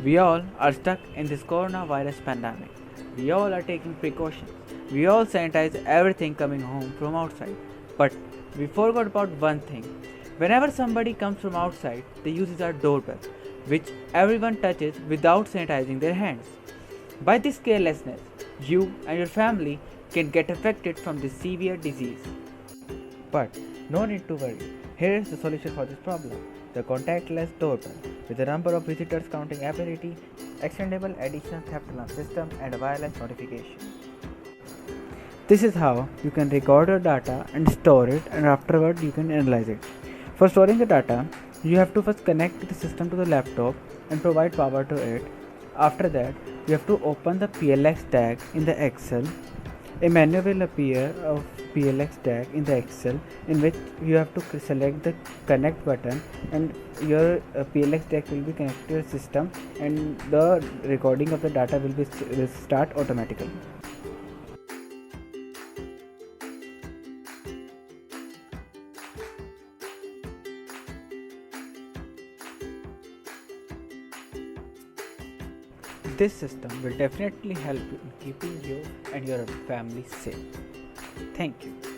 We all are stuck in this coronavirus pandemic. We all are taking precautions. We all sanitize everything coming home from outside. But we forgot about one thing. Whenever somebody comes from outside, they use our doorbell, which everyone touches without sanitizing their hands. By this carelessness, you and your family can get affected from this severe disease. But no need to worry. Here is the solution for this problem: the contactless doorbell, with a number of visitors counting ability, extendable additional theft alarm system, and a wireless notification. This is how you can record your data and store it, and afterward you can analyze it. For storing the data, you have to first connect the system to the laptop and provide power to it. After that, you have to open the PLX tag in the Excel. A menu will appear of PLX tag in the Excel, in which you have to select the connect button, and your PLX tag will be connected to your system, and the recording of the data will start automatically. This system will definitely help you in keeping you and your family safe. Thank you.